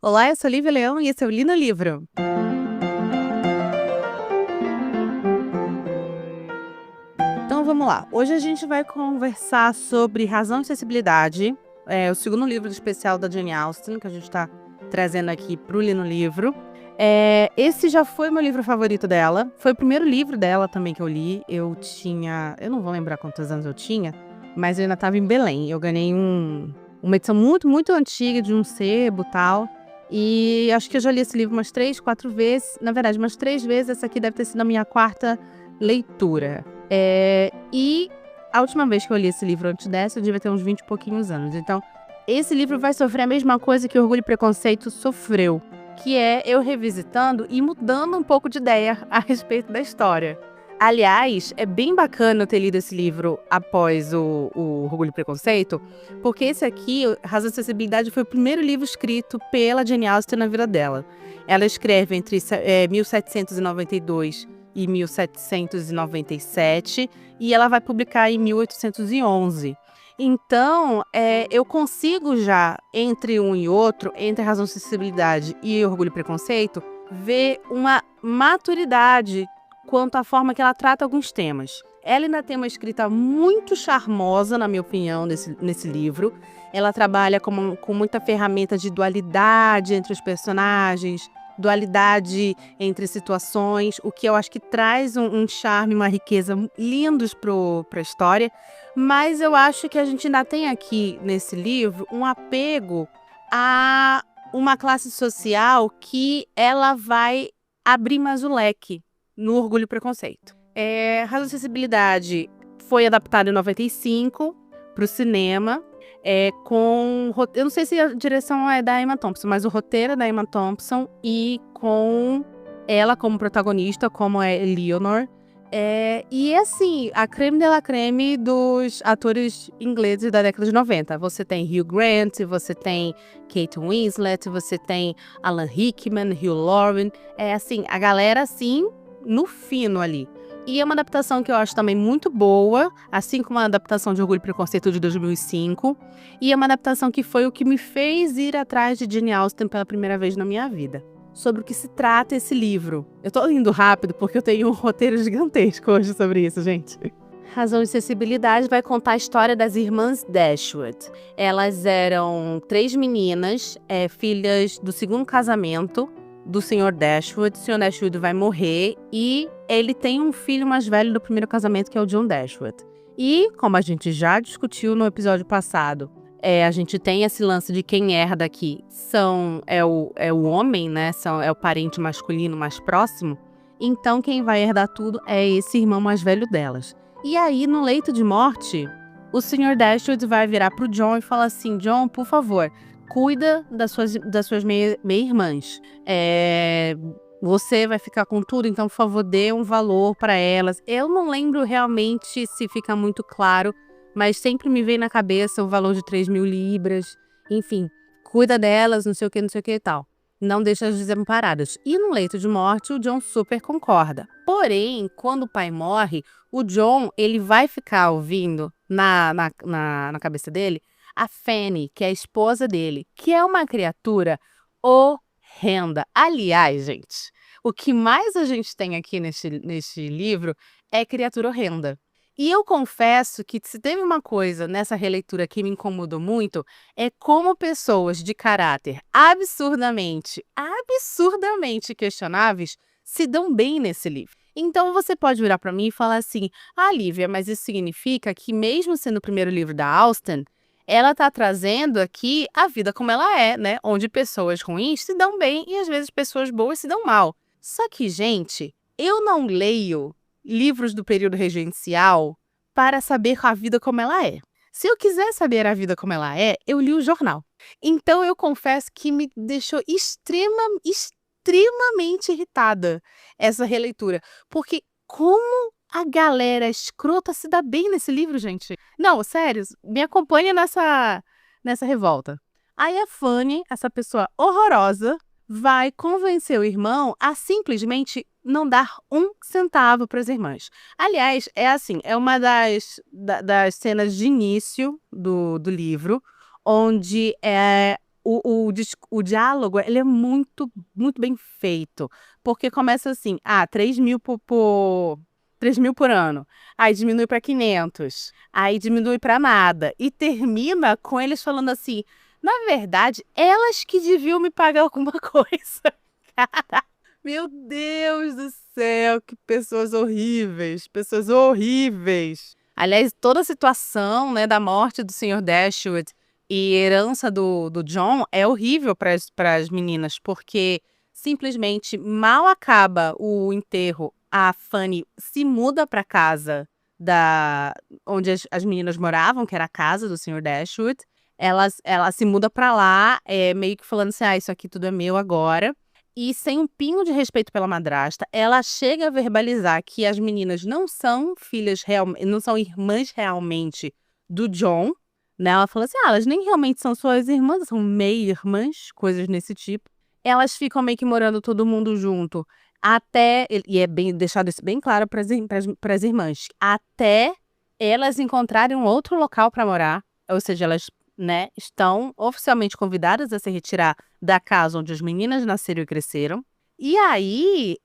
Olá, eu sou Lívia Leão e esse é o Li no Livro. Então vamos lá. Hoje a gente vai conversar sobre Razão e Sensibilidade, o segundo livro do especial da Jane Austen, que a gente está trazendo aqui para o Li no Livro. Esse já foi meu livro favorito dela. Foi o primeiro livro dela também que eu li. Eu não vou lembrar quantos anos eu tinha, mas eu ainda estava em Belém. Eu ganhei uma edição muito, muito antiga de um sebo e tal. E acho que eu já li esse livro umas 3, 4 vezes. Na verdade, umas 3 vezes. Essa aqui deve ter sido a minha quarta leitura. E a última vez que eu li esse livro antes dessa, eu devia ter uns 20 e pouquinhos anos. Então, esse livro vai sofrer a mesma coisa que Orgulho e Preconceito sofreu, que é eu revisitando e mudando um pouco de ideia a respeito da história. Aliás, é bem bacana eu ter lido esse livro após o Orgulho e Preconceito, porque esse aqui, Razão e Sensibilidade, foi o primeiro livro escrito pela Jane Austen na vida dela. Ela escreve entre 1792 e 1797, e ela vai publicar em 1811. Então, eu consigo já, entre um e outro, entre Razão e Sensibilidade e Orgulho e Preconceito, ver uma maturidade quanto à forma que ela trata alguns temas. Ela ainda tem uma escrita muito charmosa, na minha opinião, nesse livro. Ela trabalha com muita ferramenta de dualidade entre os personagens, dualidade entre situações, o que eu acho que traz um charme, uma riqueza lindos para a história. Mas eu acho que a gente ainda tem aqui, nesse livro, um apego a uma classe social que ela vai abrir mais o leque no Orgulho e Preconceito. Razão e Sensibilidade foi adaptado em 95 para o cinema, eu não sei se a direção é da Emma Thompson, mas o roteiro é da Emma Thompson e com ela como protagonista, como é Eleanor. E assim, a creme de la creme dos atores ingleses da década de 90. Você tem Hugh Grant, você tem Kate Winslet, você tem Alan Rickman, Hugh Laurie. Assim, a galera assim, no fino ali. E é uma adaptação que eu acho também muito boa, assim como a adaptação de Orgulho e Preconceito de 2005. E é uma adaptação que foi o que me fez ir atrás de Jane Austen pela primeira vez na minha vida. Sobre o que se trata esse livro. Eu tô indo rápido porque eu tenho um roteiro gigantesco hoje sobre isso, gente. Razão e Sensibilidade vai contar a história das irmãs Dashwood. Elas eram 3 meninas, filhas do segundo casamento do Sr. Dashwood. O Sr. Dashwood vai morrer e ele tem um filho mais velho do primeiro casamento, que é o John Dashwood. E, como a gente já discutiu no episódio passado, a gente tem esse lance de quem herda aqui é o homem, né? É o parente masculino mais próximo. Então, quem vai herdar tudo é esse irmão mais velho delas. E aí, no leito de morte, o Sr. Dashwood vai virar pro John e falar assim: John, por favor, cuida das suas meia-irmãs. Você vai ficar com tudo, então, por favor, dê um valor para elas. Eu não lembro realmente se fica muito claro, mas sempre me vem na cabeça o valor de 3.000 libras. Enfim, cuida delas, não sei o que e tal. Não deixa as desamparadas. E no leito de morte, o John super concorda. Porém, quando o pai morre, o John ele vai ficar ouvindo na cabeça dele a Fanny, que é a esposa dele, que é uma criatura horrenda. Aliás, gente, o que mais a gente tem aqui neste livro é criatura horrenda. E eu confesso que se teve uma coisa nessa releitura que me incomodou muito, é como pessoas de caráter absurdamente questionáveis se dão bem nesse livro. Então você pode virar para mim e falar assim: ah, Lívia, mas isso significa que mesmo sendo o primeiro livro da Austen, ela está trazendo aqui a vida como ela é, né? Onde pessoas ruins se dão bem e às vezes pessoas boas se dão mal. Só que, gente, eu não leio livros do período regencial para saber a vida como ela é. Se eu quiser saber a vida como ela é, eu li o jornal. Então eu confesso que me deixou extremamente irritada essa releitura. Porque como a galera escrota se dá bem nesse livro, gente. Não, sério, me acompanha nessa revolta. Aí a Fanny, essa pessoa horrorosa, vai convencer o irmão a simplesmente não dar 1 centavo para as irmãs. Aliás, é uma das cenas de início do livro, onde o diálogo, ele é muito, muito bem feito, porque começa assim, 3.000 3.000 por ano, aí diminui para 500, aí diminui para nada, e termina com eles falando assim, na verdade, elas que deviam me pagar alguma coisa. Meu Deus do céu, que pessoas horríveis, pessoas horríveis. Aliás, toda a situação, né, da morte do Sr. Dashwood e herança do John é horrível para as meninas, porque simplesmente mal acaba o enterro, a Fanny se muda para casa onde as meninas moravam, que era a casa do Sr. Dashwood. Ela se muda para lá, meio que falando assim, isso aqui tudo é meu agora. E sem um pingo de respeito pela madrasta, ela chega a verbalizar que as meninas não são não são irmãs realmente do John, né? Ela fala assim, elas nem realmente são suas irmãs, são meio-irmãs, coisas nesse tipo. Elas ficam meio que morando todo mundo junto, e é bem deixado isso bem claro para as irmãs, até elas encontrarem um outro local para morar, ou seja, elas, né, estão oficialmente convidadas a se retirar da casa onde as meninas nasceram e cresceram. E aí,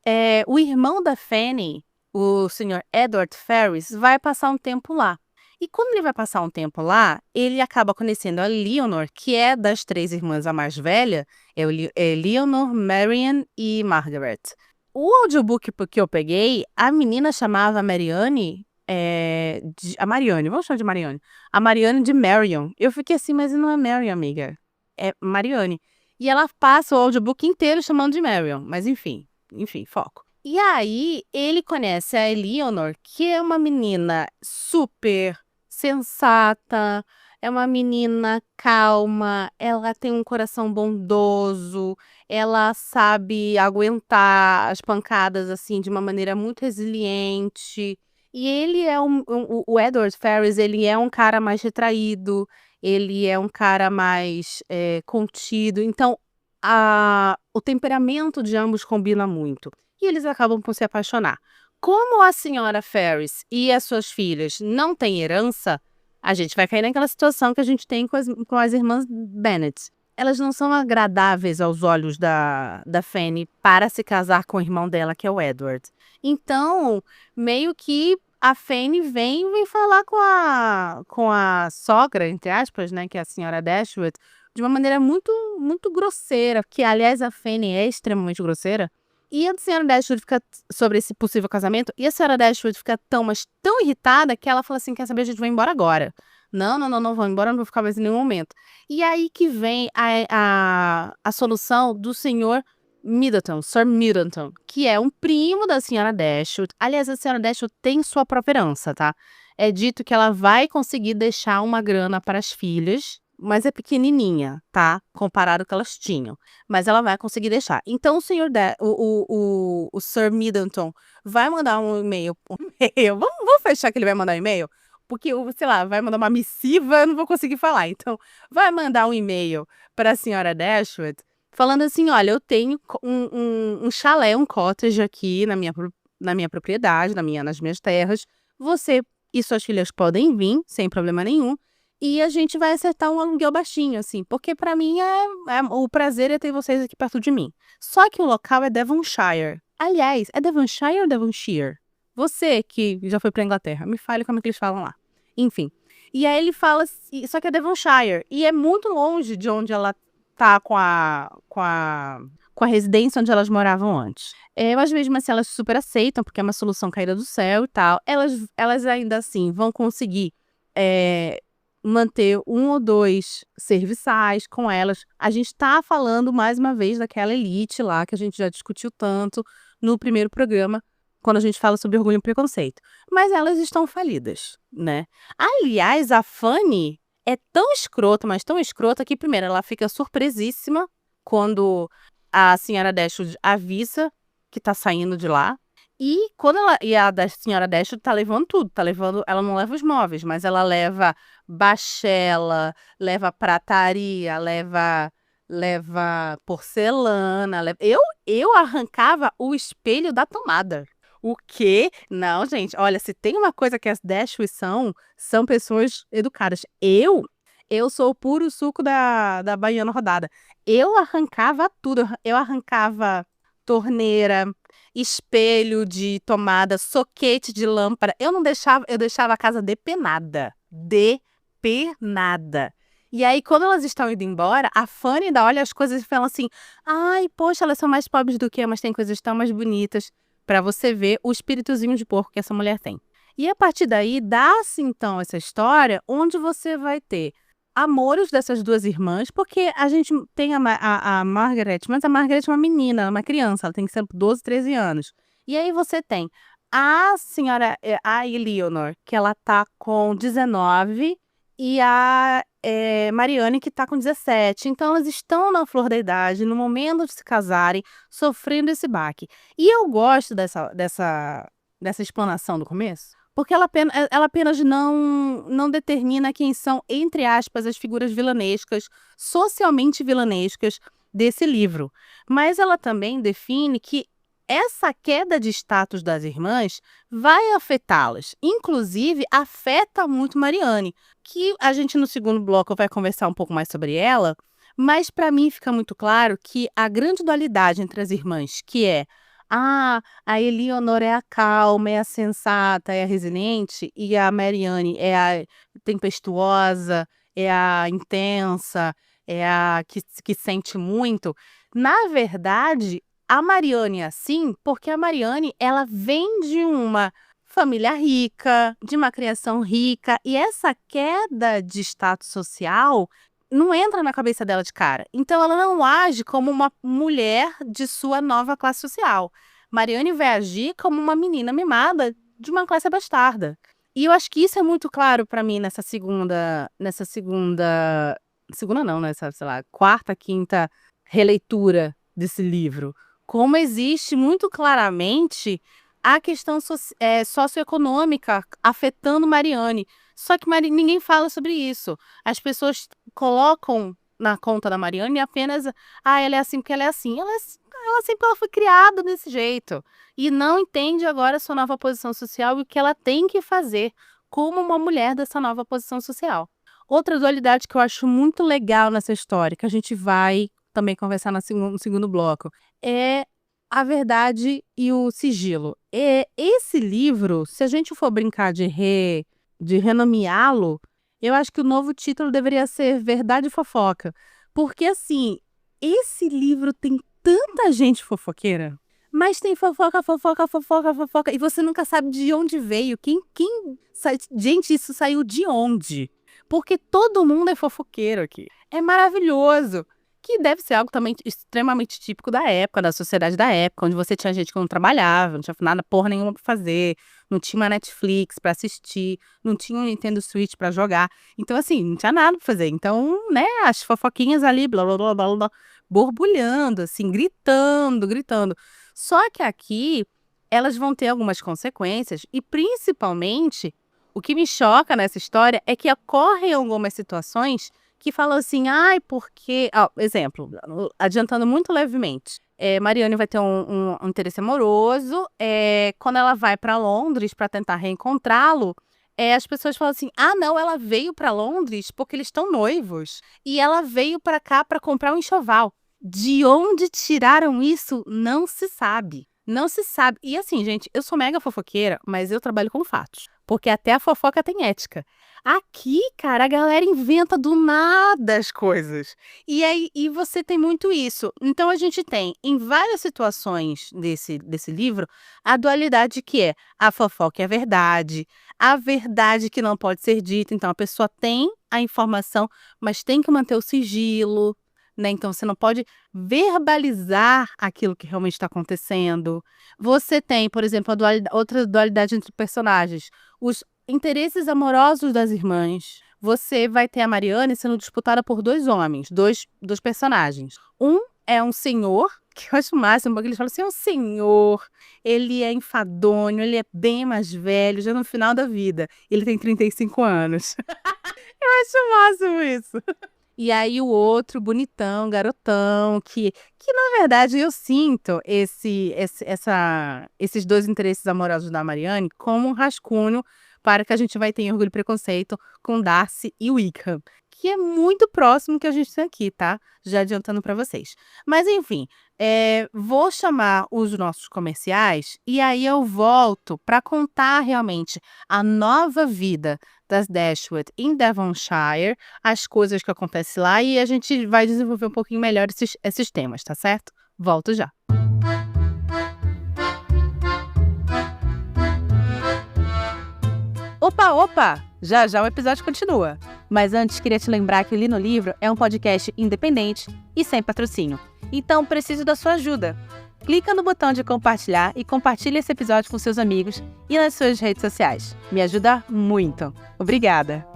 o irmão da Fanny, o Sr. Edward Ferris, vai passar um tempo lá. E quando ele vai passar um tempo lá, ele acaba conhecendo a Leonor, que é das 3 irmãs a mais velha, é Leonor, Marian e Margaret. O audiobook que eu peguei, a menina chamava a Marianne, a Marianne, vamos chamar de Marianne. A Marianne de Marion. Eu fiquei assim, mas não é Marion, amiga. É Marianne. E ela passa o audiobook inteiro chamando de Marion. Mas enfim, foco. E aí, ele conhece a Eleanor, que é uma menina super sensata, é uma menina calma, ela tem um coração bondoso, ela sabe aguentar as pancadas, assim, de uma maneira muito resiliente. E ele é o Edward Ferris, ele é um cara mais retraído, ele é um cara mais contido. Então, o temperamento de ambos combina muito. E eles acabam por se apaixonar. Como a senhora Ferris e as suas filhas não têm herança, a gente vai cair naquela situação que a gente tem com as irmãs Bennet. Elas não são agradáveis aos olhos da Fanny para se casar com o irmão dela, que é o Edward. Então, meio que a Fanny vem falar com a sogra, entre aspas, né, que é a senhora Dashwood, de uma maneira muito, muito grosseira, que, aliás, a Fanny é extremamente grosseira. E a senhora Dashwood fica sobre esse possível casamento, e a senhora Dashwood fica mas tão irritada que ela fala assim, quer saber, a gente vai embora agora. Não vou embora, não vou ficar mais em nenhum momento. E aí que vem a solução do senhor Middleton, Sir Middleton, que é um primo da senhora Dashwood. Aliás, a senhora Dashwood tem sua própria herança, tá? É dito que ela vai conseguir deixar uma grana para as filhas, mas é pequenininha, tá? Comparado ao que elas tinham. Mas ela vai conseguir deixar. Então, o Sir Middleton vai mandar um e-mail. Vamos fechar que ele vai mandar um e-mail? Porque, sei lá, vai mandar uma missiva, eu não vou conseguir falar. Então, vai mandar um e-mail para a senhora Dashwood, falando assim, olha, eu tenho um chalé, um cottage aqui na minha propriedade, nas minhas terras. Você e suas filhas podem vir, sem problema nenhum. E a gente vai acertar um aluguel baixinho, assim, porque pra mim o prazer é ter vocês aqui perto de mim. Só que o local é Devonshire. Aliás, é Devonshire ou Devonshire? Você que já foi pra Inglaterra, me fale como é que eles falam lá. Enfim. E aí ele fala, só que é Devonshire. E é muito longe de onde ela tá com a residência onde elas moravam antes. Mas mesmo assim elas super aceitam, porque é uma solução caída do céu e tal. Elas ainda assim vão conseguir manter 1 ou 2 serviçais com elas. A gente tá falando mais uma vez daquela elite lá que a gente já discutiu tanto no primeiro programa, quando a gente fala sobre orgulho e preconceito. Mas elas estão falidas, né? Aliás, a Fanny é tão escrota, mas tão escrota que, primeiro, ela fica surpresíssima quando a senhora Dashwood avisa que tá saindo de lá. E a senhora Dashwood tá levando tudo, ela não leva os móveis, mas ela leva bachela, leva prataria, leva porcelana, eu arrancava o espelho da tomada. O quê? Não, gente, olha, se tem uma coisa que as Dashwood são pessoas educadas. Eu sou o puro suco da baiana rodada. Eu arrancava tudo, eu arrancava torneira, espelho de tomada, soquete de lâmpada. Eu deixava a casa depenada. Depenada. E aí, quando elas estão indo embora, a Fanny ainda olha as coisas e fala assim: ai, poxa, elas são mais pobres do que eu, mas tem coisas tão mais bonitas. Pra você ver o espíritozinho de porco que essa mulher tem. E a partir daí, dá-se então essa história onde você vai ter amoros dessas duas irmãs, porque a gente tem a Margaret, mas a Margaret é uma menina, ela é uma criança, ela tem que ser 12, 13 anos. E aí você tem a senhora, a Eleanor, que ela tá com 19, e a Marianne, que tá com 17. Então elas estão na flor da idade, no momento de se casarem, sofrendo esse baque. E eu gosto dessa explanação do começo, porque ela apenas não determina quem são, entre aspas, as figuras vilanescas, socialmente vilanescas desse livro. Mas ela também define que essa queda de status das irmãs vai afetá-las. Inclusive, afeta muito Marianne, que a gente no segundo bloco vai conversar um pouco mais sobre ela, mas para mim fica muito claro que a grande dualidade entre as irmãs, que é a Eleanor é a calma, é a sensata, é a resiliente, e a Marianne é a tempestuosa, é a intensa, é a que sente muito. Na verdade, a Marianne é assim porque a Marianne, ela vem de uma família rica, de uma criação rica, e essa queda de status social não entra na cabeça dela de cara. Então ela não age como uma mulher de sua nova classe social. Marianne vai agir como uma menina mimada de uma classe abastarda. E eu acho que isso é muito claro para mim segunda não, nessa, sei lá, quarta, quinta releitura desse livro. Como existe muito claramente a questão socioeconômica afetando Marianne. Só que ninguém fala sobre isso. As pessoas colocam na conta da Marianne apenas, ela é assim porque ela é assim. Ela é assim porque ela foi criada desse jeito. E não entende agora a sua nova posição social e o que ela tem que fazer como uma mulher dessa nova posição social. Outra dualidade que eu acho muito legal nessa história, que a gente vai também conversar no segundo bloco, é a verdade e o sigilo. Esse livro, se a gente for brincar de renomeá-lo, eu acho que o novo título deveria ser Verdade e Fofoca. Porque, assim, esse livro tem tanta gente fofoqueira, mas tem fofoca, fofoca, fofoca, fofoca, e você nunca sabe de onde veio, gente, isso saiu de onde? Porque todo mundo é fofoqueiro aqui. É maravilhoso. Que deve ser algo também extremamente típico da época, da sociedade da época, onde você tinha gente que não trabalhava, não tinha nada, porra nenhuma pra fazer, não tinha uma Netflix pra assistir, não tinha um Nintendo Switch pra jogar. Então, assim, não tinha nada pra fazer. Então, né, as fofoquinhas ali, blá, blá, blá, blá, blá, borbulhando, assim, gritando, gritando. Só que aqui, elas vão ter algumas consequências e, principalmente, o que me choca nessa história é que ocorrem algumas situações que falam assim, porque... exemplo, adiantando muito levemente. Marianne vai ter um interesse amoroso. Quando ela vai para Londres para tentar reencontrá-lo, as pessoas falam assim, não, ela veio para Londres porque eles estão noivos. E ela veio para cá para comprar um enxoval. De onde tiraram isso, não se sabe. Não se sabe. E assim, gente, eu sou mega fofoqueira, mas eu trabalho com fatos. Porque até a fofoca tem ética. Aqui, cara, a galera inventa do nada as coisas. E você tem muito isso. Então a gente tem, em várias situações desse livro, a dualidade que é a fofoca é a verdade que não pode ser dita. Então a pessoa tem a informação, mas tem que manter o sigilo, né? Então você não pode verbalizar aquilo que realmente está acontecendo. Você tem, por exemplo, outra dualidade entre personagens. Os interesses amorosos das irmãs. Você vai ter a Marianne sendo disputada por dois homens, dois personagens. Um é um senhor, que eu acho o máximo, porque eles falam assim, é um senhor, ele é enfadonho, ele é bem mais velho, já no final da vida. Ele tem 35 anos. Eu acho o máximo isso. E aí o outro bonitão, garotão, que na verdade eu sinto esses dois interesses amorosos da Marianne como um rascunho para que a gente vai ter em Orgulho e Preconceito com Darcy e Wickham, que é muito próximo que a gente tem aqui, tá? Já adiantando para vocês. Mas enfim, vou chamar os nossos comerciais e aí eu volto para contar realmente a nova vida das Dashwood em Devonshire, as coisas que acontecem lá e a gente vai desenvolver um pouquinho melhor esses temas, tá certo? Volto já. Opa, opa! Já já o episódio continua. Mas antes, queria te lembrar que o Li no Livro é um podcast independente e sem patrocínio. Então, preciso da sua ajuda. Clica no botão de compartilhar e compartilhe esse episódio com seus amigos e nas suas redes sociais. Me ajuda muito. Obrigada!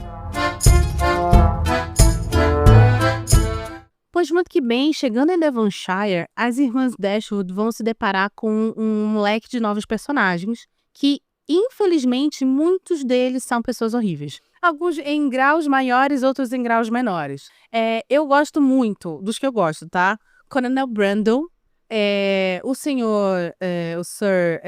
Pois muito que bem, chegando em Devonshire, as irmãs Dashwood vão se deparar com um leque de novos personagens que, infelizmente, muitos deles são pessoas horríveis. Alguns em graus maiores, outros em graus menores. Eu gosto muito dos que eu gosto, tá? Coronel Brandon, o senhor, o Sir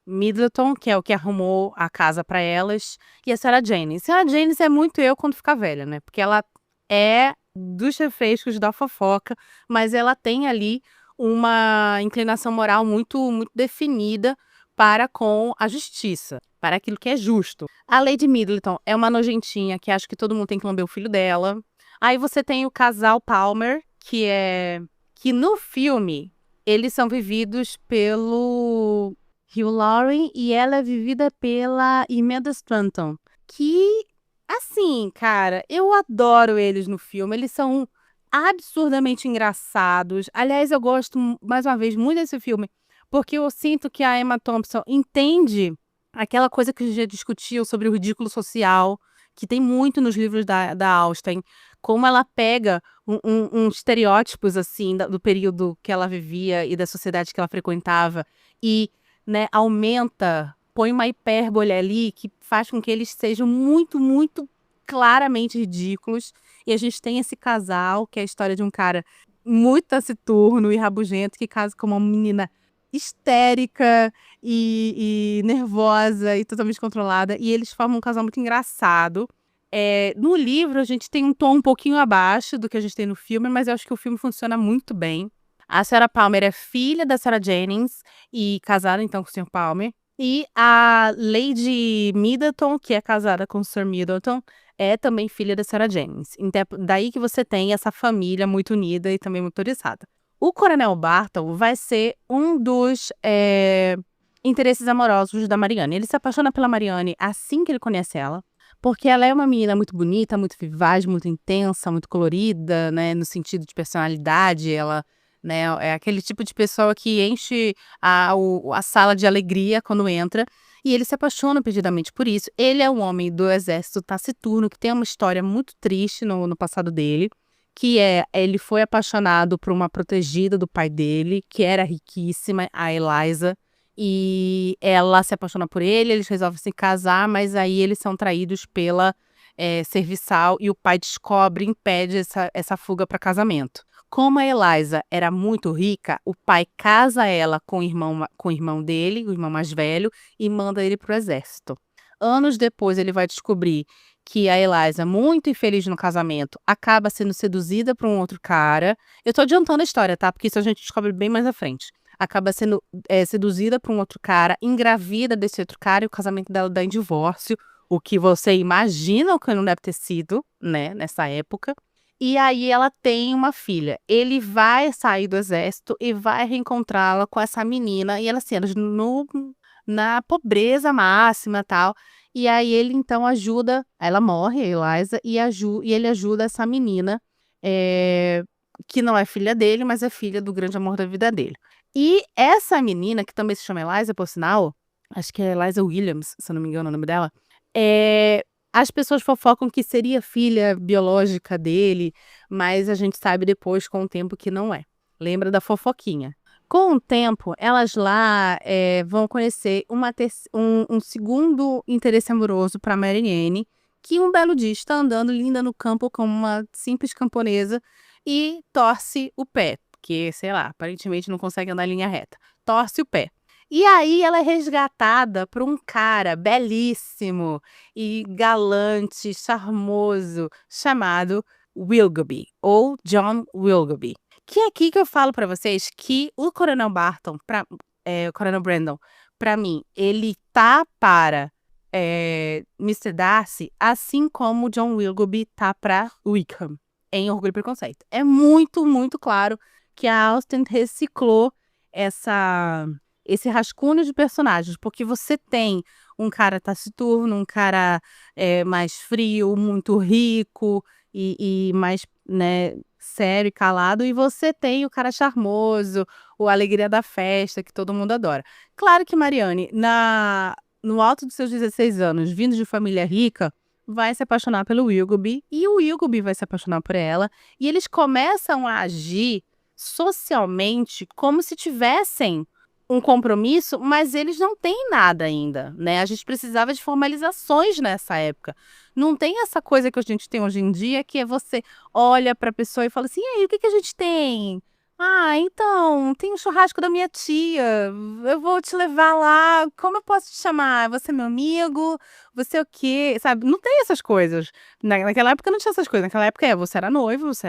Middleton, que é o que arrumou a casa para elas, e a Sarah Jane. Sarah Jane é muito eu quando ficar velha, né? Porque ela é dos refrescos da fofoca, mas ela tem ali uma inclinação moral muito, muito definida para com a justiça, para aquilo que é justo. A Lady Middleton é uma nojentinha que acha que todo mundo tem que lamber o filho dela. Aí você tem o casal Palmer, que no filme eles são vividos pelo Hugh Laurie e ela é vivida pela Imelda Stanton, que, assim, cara, eu adoro eles no filme. Eles são absurdamente engraçados. Aliás, eu gosto, mais uma vez, muito desse filme, porque eu sinto que a Emma Thompson entende aquela coisa que a gente já discutiu sobre o ridículo social, que tem muito nos livros da Austen, como ela pega uns estereótipos, assim, do período que ela vivia e da sociedade que ela frequentava e, né, põe uma hipérbole ali que faz com que eles sejam muito, muito claramente ridículos. E a gente tem esse casal, que é a história de um cara muito taciturno e rabugento, que casa com uma menina histérica e nervosa e totalmente controlada. E eles formam um casal muito engraçado. No livro, a gente tem um tom um pouquinho abaixo do que a gente tem no filme, mas eu acho que o filme funciona muito bem. A Sarah Palmer é filha da Sarah Jennings e casada, então, com o Sr. Palmer. E a Lady Middleton, que é casada com o Sir Middleton, é também filha da Sarah Jennings. Então, daí que você tem essa família muito unida e também muito oriçada. O Coronel Barton vai ser um dos interesses amorosos da Marianne. Ele se apaixona pela Marianne assim que ele conhece ela, porque ela é uma menina muito bonita, muito vivaz, muito intensa, muito colorida, né, no sentido de personalidade. Ela, né, é aquele tipo de pessoa que enche a sala de alegria quando entra. E ele se apaixona perdidamente por isso. Ele é um homem do exército taciturno, que tem uma história muito triste no passado dele, que ele foi apaixonado por uma protegida do pai dele, que era riquíssima, a Eliza, e ela se apaixona por ele, eles resolvem se casar, mas aí eles são traídos pela serviçal e o pai descobre e impede essa fuga para casamento. Como a Eliza era muito rica, o pai casa ela com o irmão dele, o irmão mais velho, e manda ele para o exército. Anos depois, ele vai descobrir que a Eliza, muito infeliz no casamento, acaba sendo seduzida por um outro cara. Eu tô adiantando a história, tá? Porque isso a gente descobre bem mais à frente. Acaba sendo seduzida por um outro cara, engravida desse outro cara, e o casamento dela dá em divórcio, o que você imagina que não deve ter sido, né, nessa época. E aí ela tem uma filha. Ele vai sair do exército e vai reencontrá-la com essa menina, e ela, assim, na pobreza máxima e tal. E aí ele, então, ela morre, a Eliza, e ele ajuda essa menina, que não é filha dele, mas é filha do grande amor da vida dele. E essa menina, que também se chama Eliza, por sinal, acho que é Eliza Williams, se eu não me engano o nome dela, as pessoas fofocam que seria filha biológica dele, mas a gente sabe depois, com o tempo, que não é. Lembra da fofoquinha. Com o tempo, elas lá vão conhecer um segundo interesse amoroso para Marianne, que um belo dia está andando linda no campo como uma simples camponesa e torce o pé, porque, sei lá, aparentemente não consegue andar em linha reta. Torce o pé. E aí ela é resgatada por um cara belíssimo e galante, charmoso, chamado Willoughby, ou John Willoughby. Que é aqui que eu falo pra vocês que o Coronel Barton, o Coronel Brandon, pra mim, ele tá para Mr. Darcy, assim como o John Willoughby tá pra Wickham, em Orgulho e Preconceito. É muito, muito claro que a Austen reciclou esse rascunho de personagens, porque você tem um cara taciturno, um cara mais frio, muito rico e mais, né, sério e calado, e você tem o cara charmoso, o alegria da festa, que todo mundo adora. Claro que Marianne, no alto dos seus 16 anos, vindo de família rica, vai se apaixonar pelo Willoughby, e o Willoughby vai se apaixonar por ela, e eles começam a agir socialmente como se tivessem um compromisso, mas eles não têm nada ainda, né? A gente precisava de formalizações nessa época. Não tem essa coisa que a gente tem hoje em dia, que é você olha para a pessoa e fala assim: "E aí, o que que a gente tem? Ah, então, tem o churrasco da minha tia, eu vou te levar lá, como eu posso te chamar? Você é meu amigo? Você é o quê?", sabe? Não tem essas coisas. Naquela época não tinha essas coisas, naquela época você era noivo, você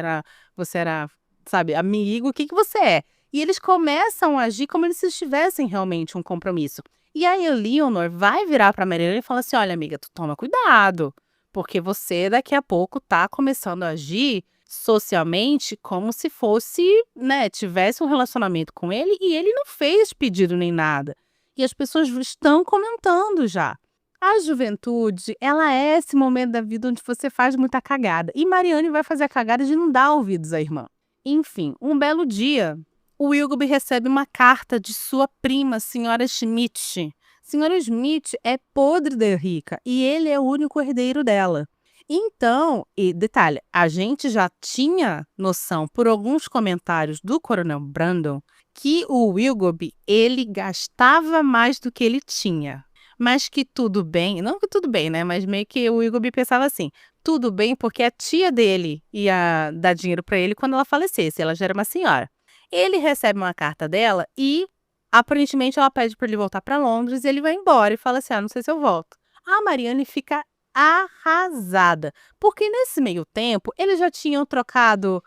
era, sabe, amigo, o que que você é? E eles começam a agir como se tivessem realmente um compromisso. E aí a Leonor vai virar pra Marianne e fala assim: "Olha, amiga, tu toma cuidado, porque você daqui a pouco tá começando a agir socialmente como se fosse, né, tivesse um relacionamento com ele e ele não fez pedido nem nada. E as pessoas estão comentando já. A juventude, ela é esse momento da vida onde você faz muita cagada. E Marianne vai fazer a cagada de não dar ouvidos à irmã. Enfim, um belo dia, o Willoughby recebe uma carta de sua prima, senhora Schmidt. Senhora Schmidt é podre de rica e ele é o único herdeiro dela. Então, e detalhe, a gente já tinha noção por alguns comentários do Coronel Brandon que o Willoughby, ele gastava mais do que ele tinha. Mas que tudo bem, não que tudo bem, né? Mas meio que o Willoughby pensava assim: tudo bem, porque a tia dele ia dar dinheiro para ele quando ela falecesse. Ela já era uma senhora. Ele recebe uma carta dela e, aparentemente, ela pede para ele voltar para Londres e ele vai embora e fala assim: "Ah, não sei se eu volto". A Marianne fica arrasada, porque nesse meio tempo eles já tinham trocado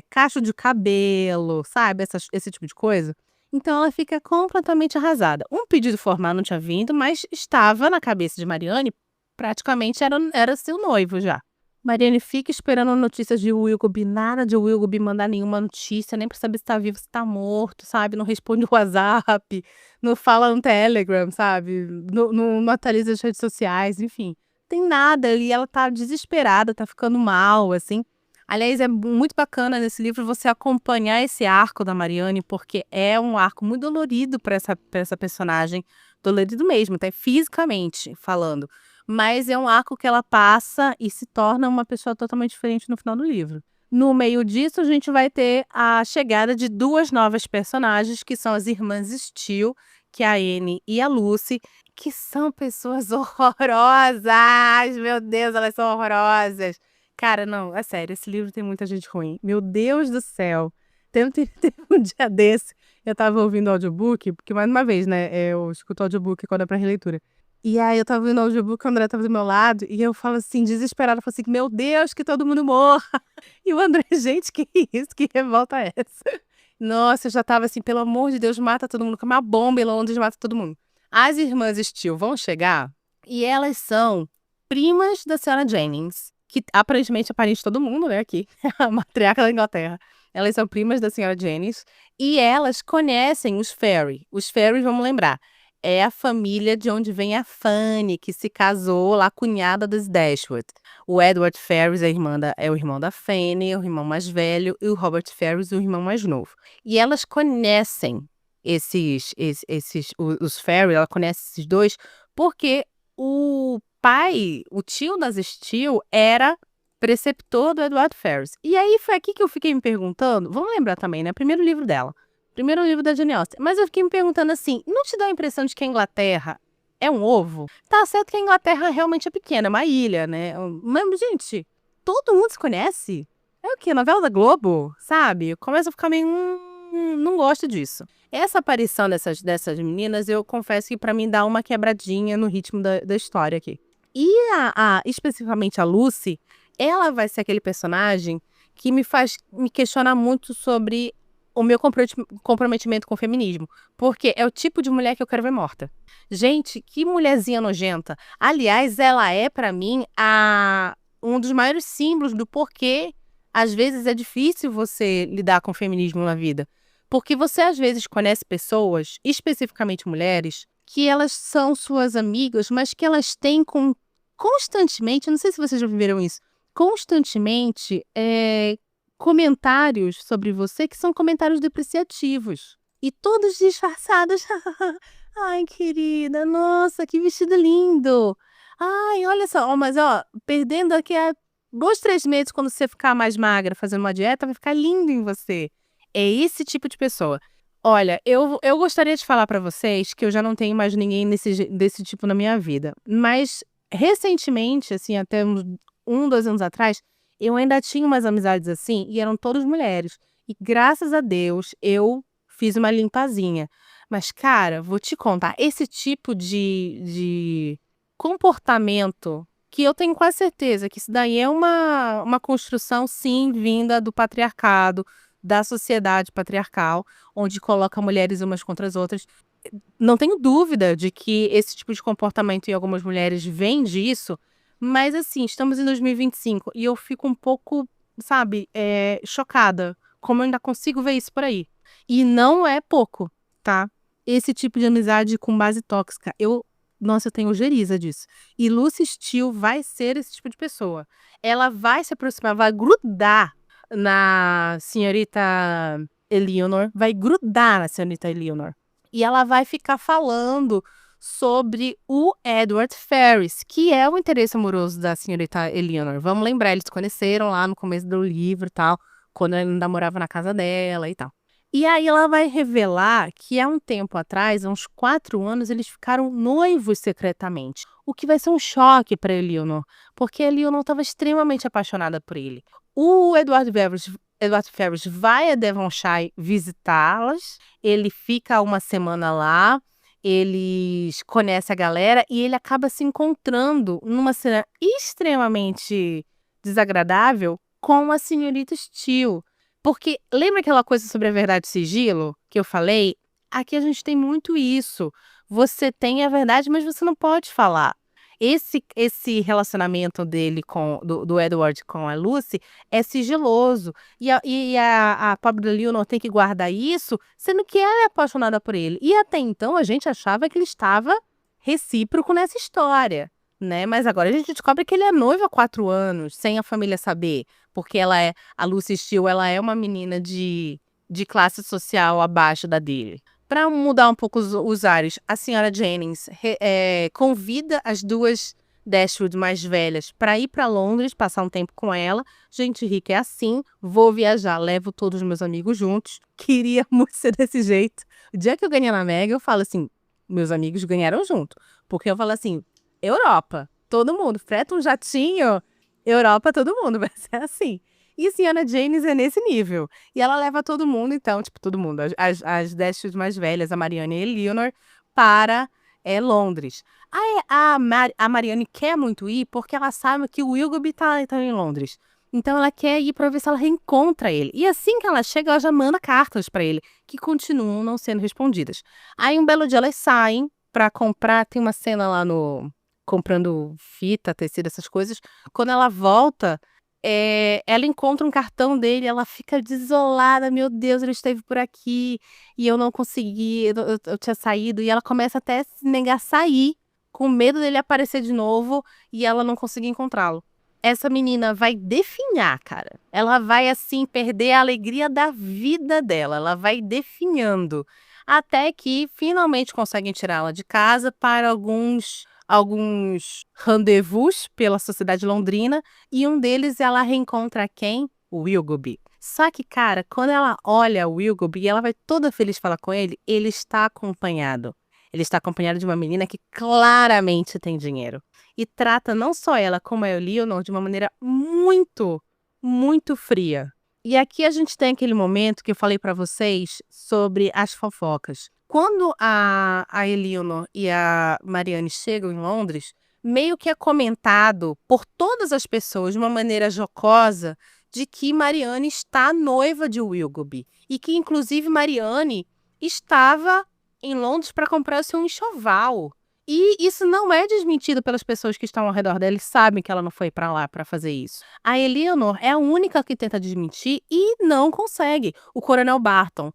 cacho de cabelo, sabe, esse tipo de coisa. Então ela fica completamente arrasada. Um pedido formal não tinha vindo, mas estava na cabeça de Marianne, praticamente era seu noivo já. Marianne fica esperando notícias de Willoughby, nada de Willoughby mandar nenhuma notícia, nem pra saber se tá vivo, se tá morto, sabe, não responde o WhatsApp, não fala no Telegram, sabe, não atualiza as redes sociais, enfim. Tem nada e ela tá desesperada, tá ficando mal, assim. Aliás, é muito bacana nesse livro você acompanhar esse arco da Marianne, porque é um arco muito dolorido pra essa personagem, dolorido mesmo, até fisicamente falando. Mas é um arco que ela passa e se torna uma pessoa totalmente diferente no final do livro. No meio disso, a gente vai ter a chegada de duas novas personagens, que são as irmãs Steele, que é a Anne e a Lucy, que são pessoas horrorosas. Meu Deus, elas são horrorosas. Cara, não, é sério, esse livro tem muita gente ruim. Meu Deus do céu. Teve um dia desse, eu tava ouvindo audiobook, porque mais uma vez, né, eu escuto audiobook quando é pra releitura. E aí eu estava ouvindo o audiobook, o André estava do meu lado, e eu falo assim, desesperada, falo assim: "Meu Deus, que todo mundo morra". E o André: "Gente, que isso? Que revolta é essa?". Nossa, eu já estava assim: "Pelo amor de Deus, mata todo mundo, com uma bomba em Londres, mata todo mundo". As irmãs Steele vão chegar, e elas são primas da senhora Jennings, que aparentemente é parente de todo mundo, né, aqui, a matriarca da Inglaterra. Elas são primas da senhora Jennings, e elas conhecem os Ferry. Os Ferry, vamos lembrar, é a família de onde vem a Fanny, que se casou lá, cunhada dos Dashwood. O Edward Ferrars é o irmão da Fanny, o irmão mais velho, e o Robert Ferrars, o irmão mais novo. E elas conhecem os Ferrars, ela conhece esses dois, porque o pai, o tio das Steele, era preceptor do Edward Ferrars. E aí foi aqui que eu fiquei me perguntando, vamos lembrar também, né, primeiro livro dela. Primeiro livro da Jane Austen. Mas eu fiquei me perguntando assim, não te dá a impressão de que a Inglaterra é um ovo? Tá certo que a Inglaterra realmente é pequena, é uma ilha, né? Mas, gente, todo mundo se conhece. É o quê? Novela da Globo, sabe? Começa a ficar meio... não gosto disso. Essa aparição dessas meninas, eu confesso que pra mim dá uma quebradinha no ritmo da história aqui. E especificamente a Lucy, ela vai ser aquele personagem que me faz me questionar muito sobre o meu comprometimento com o feminismo. Porque é o tipo de mulher que eu quero ver morta. Gente, que mulherzinha nojenta. Aliás, ela é, pra mim, um dos maiores símbolos do porquê, às vezes, é difícil você lidar com o feminismo na vida. Porque você, às vezes, conhece pessoas, especificamente mulheres, que elas são suas amigas, mas que elas têm constantemente, não sei se vocês já viveram isso, constantemente comentários sobre você que são comentários depreciativos. E todos disfarçados. Ai, querida, nossa, que vestido lindo. Ai, olha só, mas perdendo aqui há 2, 3 meses, quando você ficar mais magra, fazendo uma dieta, vai ficar lindo em você. É esse tipo de pessoa. Olha, eu gostaria de falar pra vocês que eu já não tenho mais ninguém desse tipo na minha vida. Mas, recentemente, assim, até uns 1, 2 anos atrás, eu ainda tinha umas amizades assim, e eram todas mulheres. E graças a Deus, eu fiz uma limpazinha. Mas, cara, vou te contar, esse tipo de comportamento, que eu tenho quase certeza que isso daí é uma construção, sim, vinda do patriarcado, da sociedade patriarcal, onde coloca mulheres umas contra as outras. Não tenho dúvida de que esse tipo de comportamento em algumas mulheres vem disso, mas assim, estamos em 2025 e eu fico um pouco, sabe, chocada, como eu ainda consigo ver isso por aí. E não é pouco, tá? Esse tipo de amizade com base tóxica, nossa, eu tenho ojeriza disso. E Lucy Steele vai ser esse tipo de pessoa. Ela vai se aproximar, vai grudar na senhorita Eleanor, e ela vai ficar falando sobre o Edward Ferrars, que é o interesse amoroso da senhorita Eleanor. Vamos lembrar, eles se conheceram lá no começo do livro e tal, quando ele ainda morava na casa dela e tal. E aí ela vai revelar que há um tempo atrás, há uns 4 anos, eles ficaram noivos secretamente. O que vai ser um choque para Eleanor, porque a Eleanor estava extremamente apaixonada por ele. O Edward Ferrars vai a Devonshire visitá-las, ele fica uma semana lá, eles conhecem a galera e ele acaba se encontrando numa cena extremamente desagradável com a senhorita Steele. Porque lembra aquela coisa sobre a verdade e sigilo que eu falei? Aqui a gente tem muito isso. Você tem a verdade, mas você não pode falar. Esse relacionamento dele do Edward com a Lucy é sigiloso. E a pobre da Leonor tem que guardar isso, sendo que ela é apaixonada por ele. E até então a gente achava que ele estava recíproco nessa história, né? Mas agora a gente descobre que ele é noivo há 4 anos, sem a família saber. Porque a Lucy Steele, ela é uma menina de classe social abaixo da dele. Para mudar um pouco os ares, a senhora Jennings convida as 2 Dashwood mais velhas para ir para Londres, passar um tempo com ela. Gente rica é assim, vou viajar, levo todos os meus amigos juntos. Queria muito ser desse jeito. O dia que eu ganhei na Mega, eu falo assim, meus amigos ganharam junto. Porque eu falo assim, Europa, todo mundo, freta um jatinho, Europa, todo mundo, vai ser assim. E a senhora Jennings é nesse nível. E ela leva todo mundo, então, tipo, todo mundo, as 10 filhas mais velhas, a Marianne e a Eleanor, para Londres. Aí a Marianne quer muito ir porque ela sabe que o Willoughby tá em Londres. Então ela quer ir para ver se ela reencontra ele. E assim que ela chega, ela já manda cartas para ele, que continuam não sendo respondidas. Aí um belo dia elas saem para comprar, tem uma cena lá comprando fita, tecido, essas coisas. Quando ela volta, ela encontra um cartão dele, ela fica desolada, meu Deus, ele esteve por aqui e eu não consegui, eu tinha saído, e ela começa até a se negar a sair, com medo dele aparecer de novo e ela não conseguir encontrá-lo. Essa menina vai definhar, cara. Ela vai, assim, perder a alegria da vida dela, ela vai definhando, até que finalmente conseguem tirá-la de casa para alguns rendezvous pela sociedade londrina, e um deles ela reencontra quem? O Willoughby. Só que, cara, quando ela olha o Willoughby e ela vai toda feliz falar com ele, ele está acompanhado. Ele está acompanhado de uma menina que claramente tem dinheiro. E trata não só ela como a Eleanor de uma maneira muito, muito fria. E aqui a gente tem aquele momento que eu falei pra vocês sobre as fofocas. Quando a Eleanor e a Marianne chegam em Londres, meio que é comentado por todas as pessoas de uma maneira jocosa de que Marianne está noiva de Willoughby e que, inclusive, Marianne estava em Londres para comprar o seu enxoval. E isso não é desmentido pelas pessoas que estão ao redor dela, eles sabem que ela não foi para lá para fazer isso. A Eleanor é a única que tenta desmentir e não consegue. O Coronel Barton.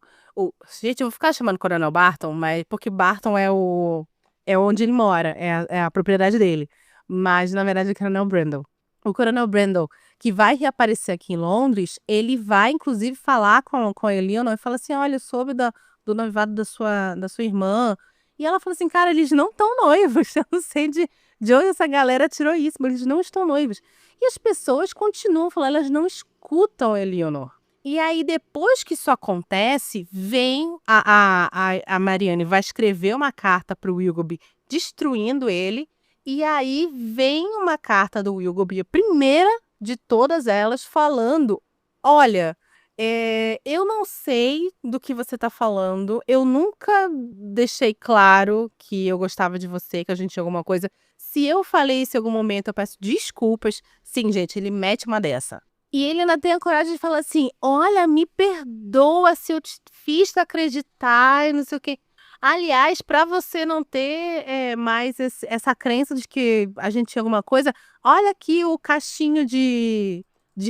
Gente, eu vou ficar chamando Coronel Barton, mas porque Barton é onde ele mora, é a propriedade dele. Mas, na verdade, é o Coronel Brandon. O Coronel Brandon, que vai reaparecer aqui em Londres, ele vai, inclusive, falar com a Eleanor e fala assim: olha, eu soube do noivado da sua irmã. E ela falou assim, cara, eles não estão noivos. Eu não sei de onde essa galera tirou isso, mas eles não estão noivos. E as pessoas continuam falando, elas não escutam a Eleanor. E aí, depois que isso acontece, vem a Marianne vai escrever uma carta para o Willoughby destruindo ele. E aí vem uma carta do Willoughby, a primeira de todas elas, falando: olha, eu não sei do que você tá falando. Eu nunca deixei claro que eu gostava de você, que a gente tinha alguma coisa. Se eu falei isso em algum momento, eu peço desculpas. Sim, gente, ele mete uma dessa. E ele ainda tem a coragem de falar assim: olha, me perdoa se eu te fiz acreditar e não sei o quê. Aliás, para você não ter mais essa crença de que a gente tinha alguma coisa, olha aqui o cachinho de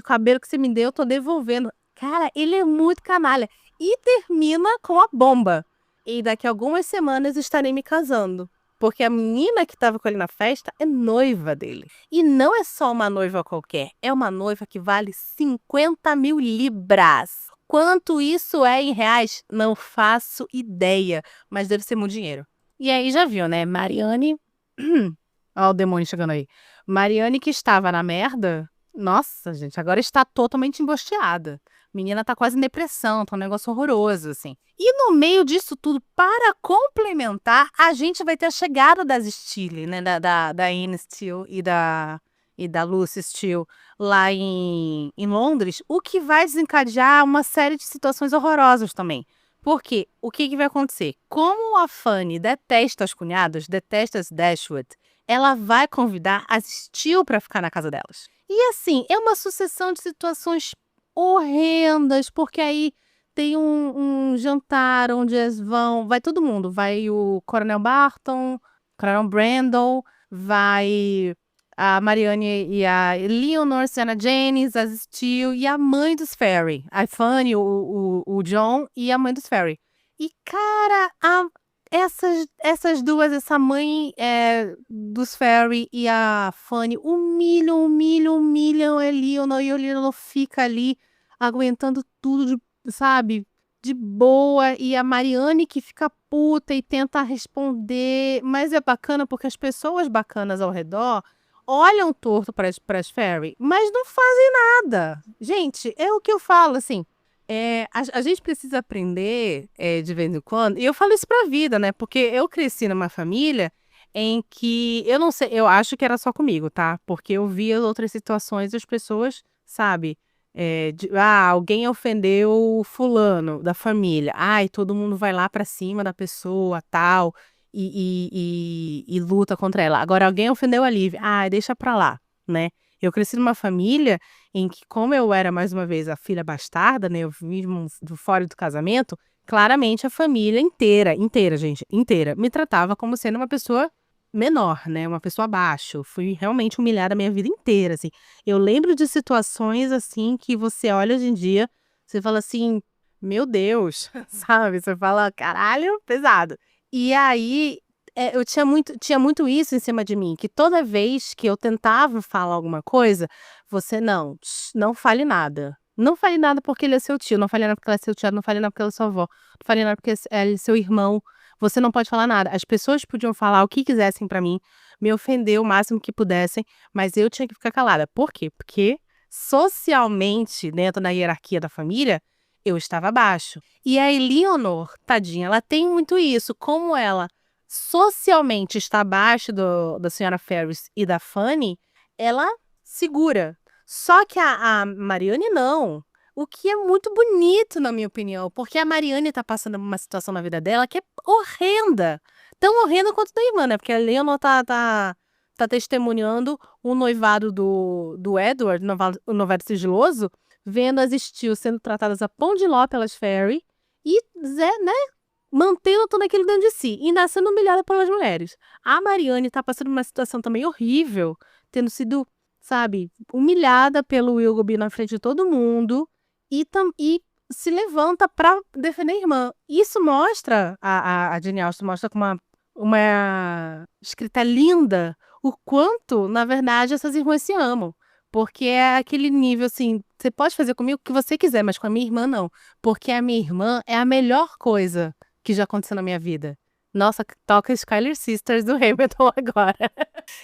cabelo que você me deu, eu tô devolvendo. Cara, ele é muito canalha. E termina com a bomba. E daqui a algumas semanas estarei me casando. Porque a menina que estava com ele na festa é noiva dele. E não é só uma noiva qualquer. É uma noiva que vale 50 mil libras. Quanto isso é em reais? Não faço ideia. Mas deve ser muito dinheiro. E aí já viu, né? Marianne... Olha o demônio chegando aí. Marianne que estava na merda... Nossa, gente, agora está totalmente embosteada. Menina tá quase em depressão, tá um negócio horroroso, assim. E no meio disso tudo, para complementar, a gente vai ter a chegada das Steele, né? Da Anne Steele e da Lucy Steele lá em Londres, o que vai desencadear uma série de situações horrorosas também. Porque o que vai acontecer? Como a Fanny detesta as cunhadas, detesta as Dashwood, ela vai convidar as Steele para ficar na casa delas. E assim, é uma sucessão de situações horrendas, porque aí tem um jantar onde eles vão. Vai todo mundo. Vai o Coronel Barton, Coronel Brandon, vai a Marianne e a Leonor, Sienna Jennings, as Steele e a mãe dos Ferry. A Fanny, o John e a mãe dos Ferry. E, cara, essas duas, essa mãe dos Ferry e a Fanny, humilham a Eleanor e a Eleanor fica ali aguentando tudo, sabe? De boa. E a Marianne que fica puta e tenta responder. Mas é bacana porque as pessoas bacanas ao redor olham torto para as Ferry, mas não fazem nada. Gente, é o que eu falo, assim. A gente precisa aprender de vez em quando, e eu falo isso pra vida, né? Porque eu cresci numa família em que, eu não sei, eu acho que era só comigo, tá? Porque eu via outras situações e as pessoas, sabe? Alguém ofendeu fulano da família. Ai, todo mundo vai lá pra cima da pessoa, tal, e luta contra ela. Agora, alguém ofendeu a Lívia. Ai, deixa pra lá, né? Eu cresci numa família em que, como eu era, mais uma vez, a filha bastarda, né? Eu vim do fora do casamento, claramente a família inteira, gente, inteira, me tratava como sendo uma pessoa menor, né? Uma pessoa abaixo. Fui realmente humilhada a minha vida inteira, assim. Eu lembro de situações, assim, que você olha hoje em dia, você fala assim, meu Deus, sabe? Você fala, caralho, pesado. E aí, eu tinha muito isso em cima de mim, que toda vez que eu tentava falar alguma coisa, você não fale nada. Não fale nada porque ele é seu tio, não fale nada porque ela é seu tio, não fale nada porque ela é sua avó, não fale nada porque ele é seu irmão. Você não pode falar nada. As pessoas podiam falar o que quisessem pra mim, me ofender o máximo que pudessem, mas eu tinha que ficar calada. Por quê? Porque socialmente, dentro da hierarquia da família, eu estava abaixo. E a Eleanor, tadinha, ela tem muito isso. Como ela socialmente está abaixo da senhora Ferris e da Fanny, ela segura. Só que a Marianne não. O que é muito bonito, na minha opinião, porque a Marianne tá passando por uma situação na vida dela que é horrenda. Tão horrenda quanto da irmã, né? Porque a Leonor tá testemunhando o noivado do Edward, o noivado sigiloso, vendo as Steele sendo tratadas a pão de ló pelas Fairy e, né, mantendo tudo aquilo dentro de si, e ainda sendo humilhada pelas mulheres. A Marianne tá passando uma situação também horrível, tendo sido, sabe, humilhada pelo Willoughby na frente de todo mundo, e se levanta pra defender a irmã. Isso mostra, a Jane Austen mostra com uma escrita linda, o quanto, na verdade, essas irmãs se amam. Porque é aquele nível assim, você pode fazer comigo o que você quiser, mas com a minha irmã não. Porque a minha irmã é a melhor coisa que já aconteceu na minha vida. Nossa, toca Skyler Sisters do Hamilton agora.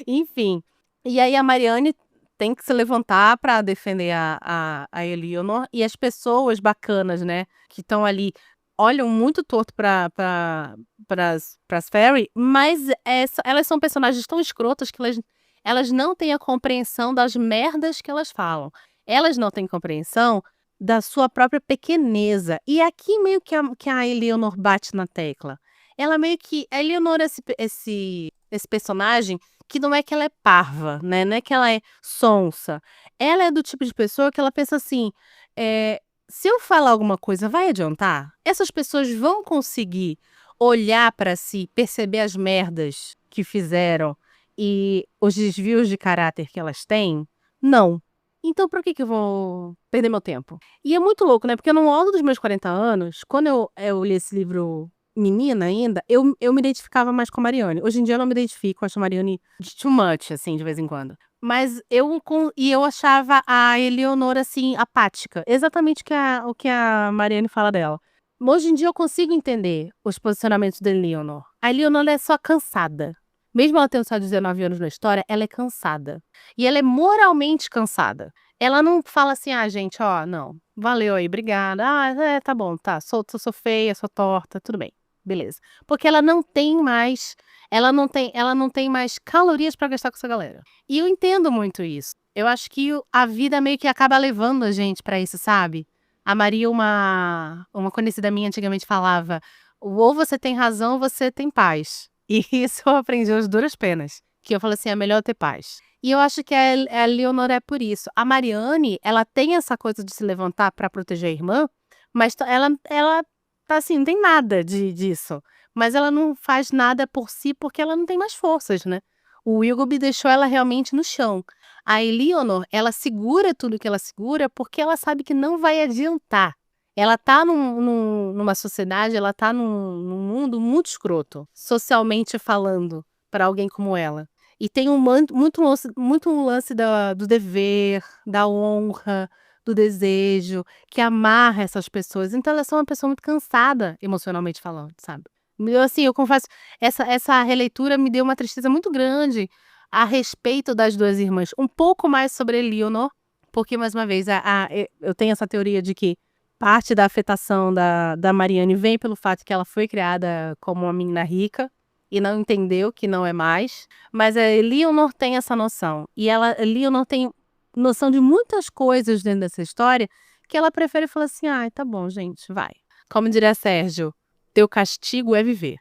Enfim. E aí a Marianne tem que se levantar para defender a Eleanor. E as pessoas bacanas, né, que estão ali, olham muito torto para as Fairy, mas elas são personagens tão escrotas que elas não têm a compreensão das merdas que elas falam. Elas não têm compreensão da sua própria pequeneza. E aqui meio que a Eleanor bate na tecla. Ela meio que... A Eleanor é esse personagem que não é que ela é parva, né? Não é que ela é sonsa. Ela é do tipo de pessoa que ela pensa assim... se eu falar alguma coisa, vai adiantar? Essas pessoas vão conseguir olhar para si, perceber as merdas que fizeram e os desvios de caráter que elas têm? Não. Então, por que eu vou perder meu tempo? E é muito louco, né? Porque no alto dos meus 40 anos, quando eu li esse livro menina ainda, eu me identificava mais com a Marianne. Hoje em dia eu não me identifico, acho a Marianne de too much, assim, de vez em quando. Mas eu achava a Eleonora, assim, apática. Exatamente o que a Marianne fala dela. Hoje em dia eu consigo entender os posicionamentos da Eleonor. A Eleonor é só cansada. Mesmo ela tendo só 19 anos na história, ela é cansada. E ela é moralmente cansada. Ela não fala assim, gente, ó, não, valeu aí, obrigada. Tá bom, tá, sou feia, sou torta, tudo bem, beleza. Porque ela não tem mais calorias pra gastar com essa galera. E eu entendo muito isso. Eu acho que a vida meio que acaba levando a gente pra isso, sabe? A Maria, uma conhecida minha antigamente falava, ou você tem razão ou você tem paz. E isso eu aprendi às duras penas. Que eu falei assim, é melhor ter paz. E eu acho que a Leonor é por isso. A Marianne, ela tem essa coisa de se levantar pra proteger a irmã, mas ela tá assim, não tem nada disso. Mas ela não faz nada por si porque ela não tem mais forças, né? O Willoughby deixou ela realmente no chão. A Eleanor, ela segura tudo que ela segura porque ela sabe que não vai adiantar. Ela tá numa sociedade, ela tá num mundo muito escroto, socialmente falando, para alguém como ela. E tem muito um lance do dever, da honra, do desejo, que amarra essas pessoas. Então, elas são uma pessoa muito cansada, emocionalmente falando, sabe? Assim, eu confesso, essa releitura me deu uma tristeza muito grande a respeito das duas irmãs. Um pouco mais sobre Eleanor, porque, mais uma vez, eu tenho essa teoria de que parte da afetação da Marianne vem pelo fato que ela foi criada como uma menina rica e não entendeu que não é mais. Mas a Eleanor tem essa noção. E a Eleanor tem noção de muitas coisas dentro dessa história que ela prefere falar assim, tá bom, gente, vai. Como diria Sérgio, teu castigo é viver.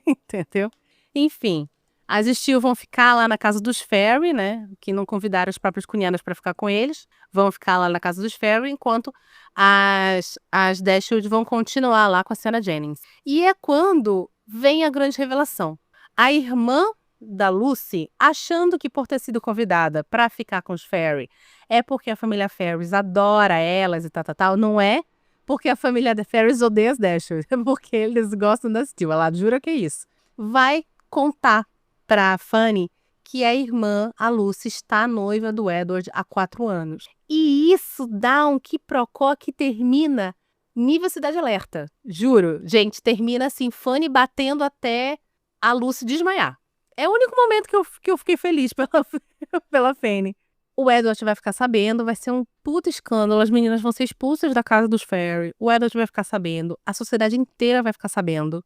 Entendeu? Enfim, as Steele vão ficar lá na casa dos Fairy, né? Que não convidaram as próprias cunhadas para ficar com eles. Vão ficar lá na casa dos Fairy, enquanto as Dashwood vão continuar lá com a Sarah Jennings. E é quando vem a grande revelação. A irmã da Lucy, achando que por ter sido convidada para ficar com os Fairy, é porque a família Ferris adora elas e tal, não é porque a família da Ferris odeia as Dashwood, é porque eles gostam das Steele. Ela jura que é isso. Vai contar pra Fanny que a irmã, a Lucy, está noiva do Edward há 4 anos. E isso dá um quiprocó que termina nível Cidade Alerta. Juro. Gente, termina assim, Fanny batendo até a Lucy desmaiar. É o único momento que eu fiquei feliz pela Fanny. O Edward vai ficar sabendo, vai ser um puta escândalo, as meninas vão ser expulsas da casa dos Fairy, o Edward vai ficar sabendo, a sociedade inteira vai ficar sabendo.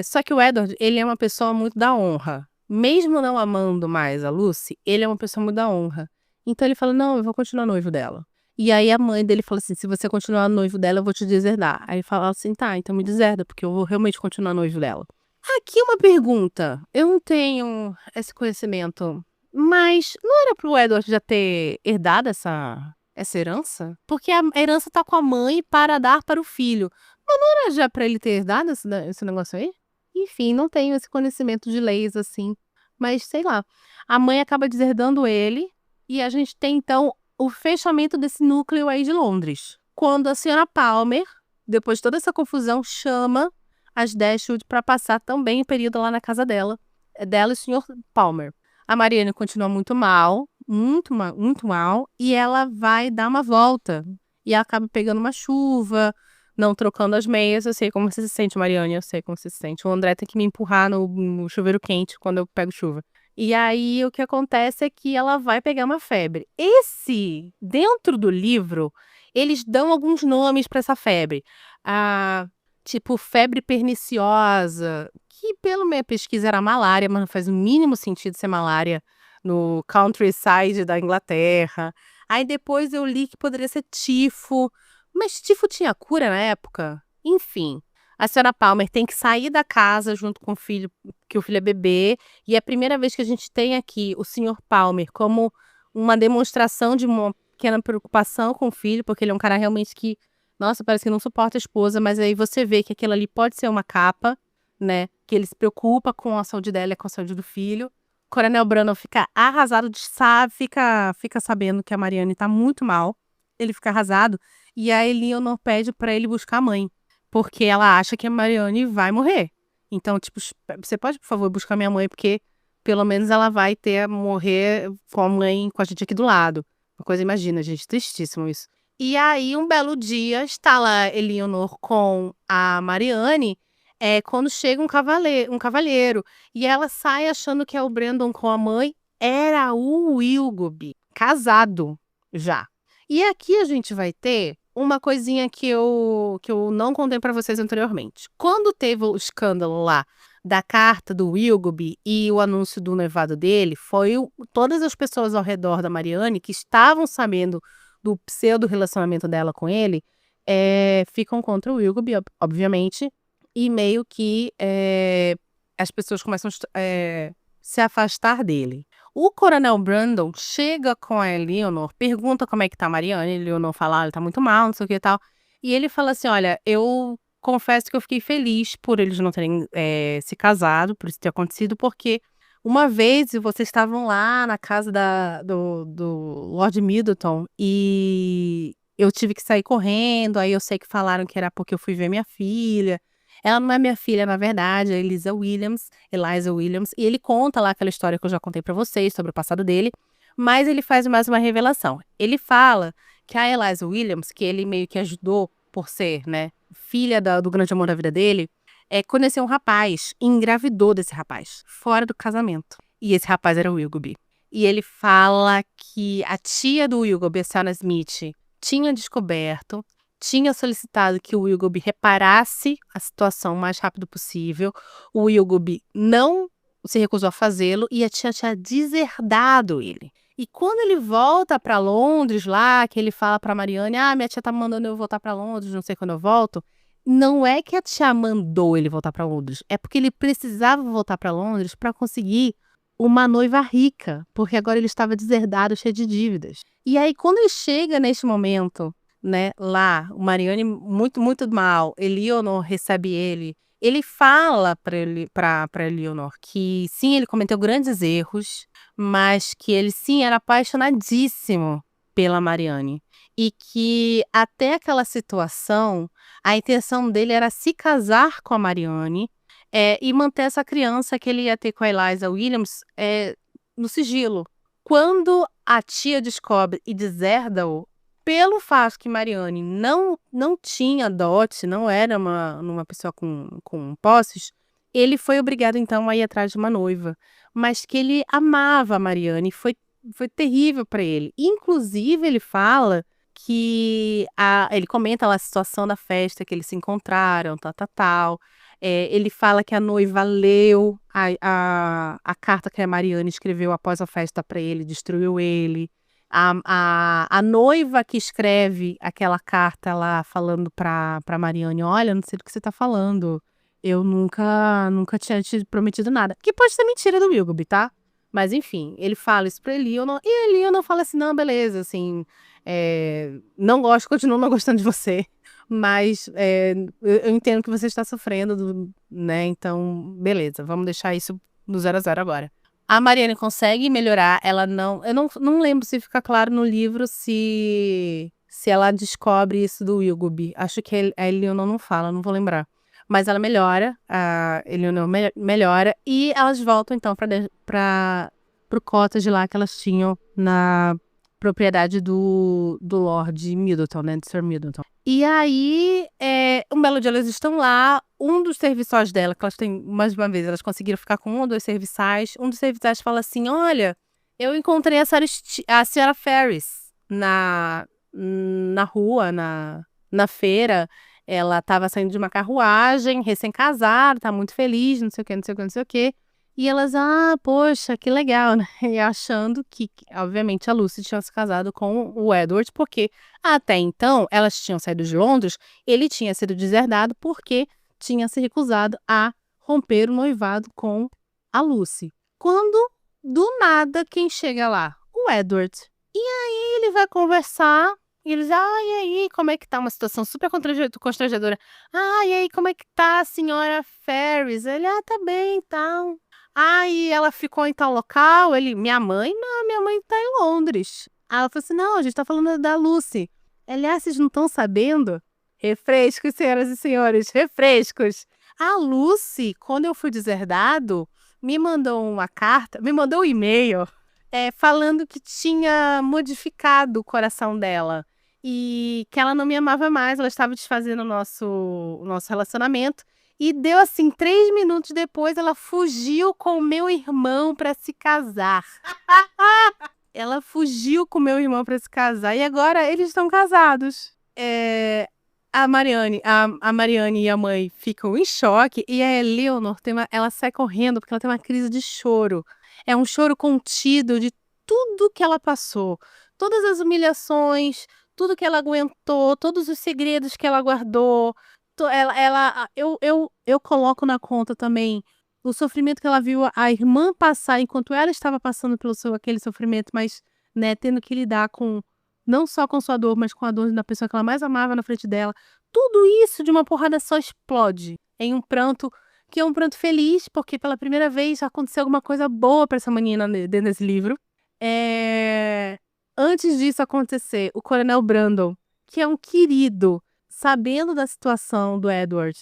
Só que o Edward, ele é uma pessoa muito da honra. Mesmo não amando mais a Lucy, ele é uma pessoa muito da honra. Então ele fala, não, eu vou continuar noivo dela. E aí a mãe dele falou assim: se você continuar noivo dela, eu vou te deserdar. Aí ele fala assim: tá, então me deserda, porque eu vou realmente continuar noivo dela. Aqui uma pergunta. Eu não tenho esse conhecimento, mas não era pro Edward já ter herdado essa herança? Porque a herança tá com a mãe para dar para o filho. Mas não era já pra ele ter herdado esse negócio aí? Enfim, não tenho esse conhecimento de leis assim. Mas sei lá. A mãe acaba deserdando ele e a gente tem então o fechamento desse núcleo aí de Londres. Quando a senhora Palmer, depois de toda essa confusão, chama as Dashwood para passar também o período lá na casa dela e o senhor Palmer. A Marianne continua muito mal, muito mal, e ela vai dar uma volta. E ela acaba pegando uma chuva, não trocando as meias. Eu sei como você se sente, Marianne, eu sei como você se sente. O André tem que me empurrar no chuveiro quente quando eu pego chuva. E aí o que acontece é que ela vai pegar uma febre. Dentro do livro, eles dão alguns nomes para essa febre. Tipo febre perniciosa, que pela minha pesquisa era malária, mas não faz o mínimo sentido ser malária no countryside da Inglaterra. Aí depois eu li que poderia ser tifo, mas tifo tinha cura na época? Enfim, a senhora Palmer tem que sair da casa junto com o filho, que o filho é bebê, e é a primeira vez que a gente tem aqui o senhor Palmer como uma demonstração de uma pequena preocupação com o filho, porque ele é um cara realmente que, nossa, parece que não suporta a esposa, mas aí você vê que aquilo ali pode ser uma capa, né? Que ele se preocupa com a saúde dela e com a saúde do filho. Coronel Brandon fica arrasado, fica sabendo que a Marianne tá muito mal. Ele fica arrasado. E a Eleanor pede pra ele buscar a mãe, porque ela acha que a Marianne vai morrer. Então, tipo, você pode, por favor, buscar minha mãe, porque pelo menos ela vai morrer com a mãe, com a gente aqui do lado. Uma coisa, imagina, gente, tristíssimo isso. E aí, um belo dia, está lá Eleanor com a Marianne, quando chega um cavalheiro. E ela sai achando que é o Brandon com a mãe. Era o Willoughby, casado já. E aqui a gente vai ter uma coisinha que eu não contei pra vocês anteriormente. Quando teve o escândalo lá da carta do Willoughby e o anúncio do noivado dele, todas as pessoas ao redor da Marianne que estavam sabendo do pseudo relacionamento dela com ele, ficam contra o Willoughby, obviamente, e meio que as pessoas começam a se afastar dele. O Coronel Brandon chega com a Eleanor, pergunta como é que tá a Marianne. A Eleanor fala, ela tá muito mal, não sei o que e tal. E ele fala assim, olha, eu confesso que eu fiquei feliz por eles não terem se casado, por isso ter acontecido, porque uma vez vocês estavam lá na casa do Lord Middleton e eu tive que sair correndo, aí eu sei que falaram que era porque eu fui ver minha filha. Ela não é minha filha, na verdade, é Eliza Williams, e ele conta lá aquela história que eu já contei pra vocês sobre o passado dele, mas ele faz mais uma revelação. Ele fala que a Eliza Williams, que ele meio que ajudou por ser, né, filha do grande amor da vida dele, conheceu um rapaz e engravidou desse rapaz, fora do casamento. E esse rapaz era o Willoughby. E ele fala que a tia do Willoughby, a Sarah Smith, tinha descoberto, tinha solicitado que o Willoughby reparasse a situação o mais rápido possível. O Willoughby não se recusou a fazê-lo e a tia tinha deserdado ele. E quando ele volta para Londres lá, que ele fala para Marianne, minha tia tá mandando eu voltar para Londres, não sei quando eu volto. Não é que a tia mandou ele voltar para Londres, é porque ele precisava voltar para Londres para conseguir uma noiva rica, porque agora ele estava deserdado, cheio de dívidas. E aí, quando ele chega neste momento, né, lá, o Marianne muito, muito mal, Eleanor recebe ele. Ele fala para Eleanor que sim, ele cometeu grandes erros, mas que ele sim era apaixonadíssimo pela Marianne. E que até aquela situação, a intenção dele era se casar com a Marianne e manter essa criança que ele ia ter com a Eliza Williams no sigilo. Quando a tia descobre e deserda-o, pelo fato que Marianne não tinha dote, não era uma pessoa com posses, ele foi obrigado então a ir atrás de uma noiva. Mas que ele amava a Marianne, foi terrível para ele. Inclusive, ele fala que ele comenta lá a situação da festa que eles se encontraram, tal. Ele fala que a noiva leu a carta que a Marianne escreveu após a festa para ele, destruiu ele. A noiva que escreve aquela carta lá falando pra Marianne, olha, não sei do que você tá falando. Eu nunca tinha te prometido nada. Que pode ser mentira do Willoughby, tá? Mas enfim, ele fala isso pra Eleanor, e a Eleanor fala assim, não, beleza, assim, não gosto, continuo não gostando de você, mas eu entendo que você está sofrendo, né, então, beleza, vamos deixar isso no 0 a 0 agora. A Marianne consegue melhorar, eu não lembro se fica claro no livro se ela descobre isso do Willoughby, acho que a Eleanor não fala, não vou lembrar. Mas ela melhora, a Eleanor melhora, e elas voltam então para pro cottage lá que elas tinham na propriedade do Lord Middleton, né, de Sir Middleton. E aí, um belo dia elas estão lá, um dos serviçais dela, que elas têm, mais uma vez, elas conseguiram ficar com um ou dois serviçais, um dos serviçais fala assim, olha, eu encontrei a Senhora Ferris na rua, na feira. Ela estava saindo de uma carruagem, recém-casada, tá muito feliz, não sei o quê, não sei o quê, não sei o quê. E elas, poxa, que legal, né? E achando que, obviamente, a Lucy tinha se casado com o Edward, porque até então elas tinham saído de Londres, ele tinha sido deserdado porque tinha se recusado a romper o noivado com a Lucy. Quando, do nada, quem chega lá? O Edward. E aí ele vai conversar. E eles, e aí, como é que tá? Uma situação super constrangedora. E aí, como é que tá a senhora Ferris? Ele, tá bem e tal. E ela ficou em tal local? Ele, minha mãe? Não, minha mãe tá em Londres. Aí ela falou assim, não, a gente tá falando da Lucy. Ele, vocês não estão sabendo? Refrescos, senhoras e senhores, refrescos. A Lucy, quando eu fui deserdado, me mandou uma carta, me mandou um e-mail, falando que tinha modificado o coração dela. E que ela não me amava mais, ela estava desfazendo o nosso relacionamento. E deu assim, 3 minutos depois, ela fugiu com o meu irmão para se casar. Ela fugiu com o meu irmão para se casar. E agora eles estão casados. A Marianne e a mãe ficam em choque. E a Eleanor, ela sai correndo porque ela tem uma crise de choro. É um choro contido de tudo que ela passou. Todas as humilhações, tudo que ela aguentou, todos os segredos que ela guardou. Eu coloco na conta também o sofrimento que ela viu a irmã passar enquanto ela estava passando pelo aquele sofrimento, mas, né, tendo que lidar com, não só com sua dor, mas com a dor da pessoa que ela mais amava na frente dela. Tudo isso de uma porrada só explode em um pranto, que é um pranto feliz, porque pela primeira vez aconteceu alguma coisa boa para essa menina dentro desse livro. Antes disso acontecer, o Coronel Brandon, que é um querido, sabendo da situação do Edward,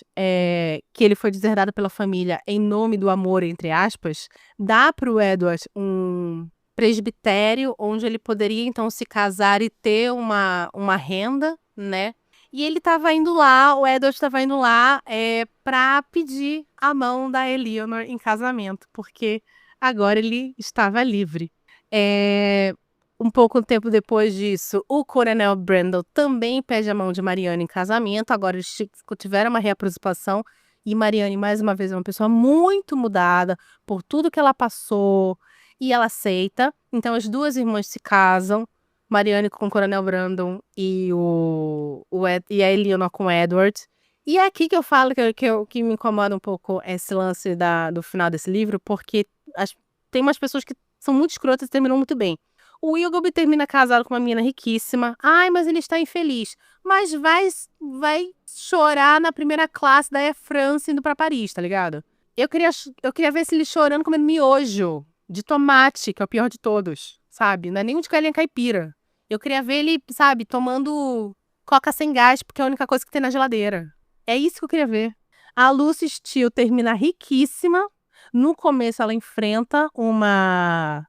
que ele foi deserdado pela família em nome do amor, entre aspas, dá para o Edward um presbitério onde ele poderia então se casar e ter uma renda, né? E ele estava indo lá, o Edward estava indo lá para pedir a mão da Eleanor em casamento, porque agora ele estava livre. Um pouco tempo depois disso, o Coronel Brandon também pede a mão de Marianne em casamento. Agora eles tiveram uma reaproximação e Marianne, mais uma vez, é uma pessoa muito mudada por tudo que ela passou e ela aceita. Então as duas irmãs se casam, Marianne com o Coronel Brandon e a Eleanor com o Edward. E é aqui que eu falo que me incomoda um pouco esse lance do final desse livro, porque tem umas pessoas que são muito escrotas e terminam muito bem. O Willoughby termina casado com uma menina riquíssima. Mas ele está infeliz. Mas vai chorar na primeira classe da Air France indo pra Paris, tá ligado? Eu queria ver ele chorando comendo miojo de tomate, que é o pior de todos, sabe? Não é nem um de galinha caipira. Eu queria ver ele, sabe, tomando coca sem gás, porque é a única coisa que tem na geladeira. É isso que eu queria ver. A Lucy Steele termina riquíssima. No começo ela enfrenta uma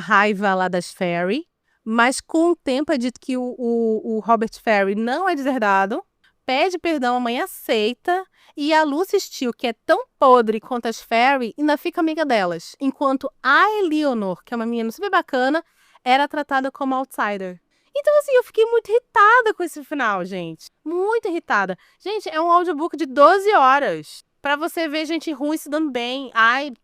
raiva lá das Ferry, mas com o tempo é dito que o Robert Ferry não é deserdado, pede perdão, a mãe aceita, e a Lucy Steele, que é tão podre quanto as Ferry, ainda fica amiga delas, enquanto a Eleanor, que é uma menina super bacana, era tratada como outsider. Então, assim, eu fiquei muito irritada com esse final, gente. Muito irritada. Gente, é um audiobook de 12 horas. Pra você ver gente ruim se dando bem.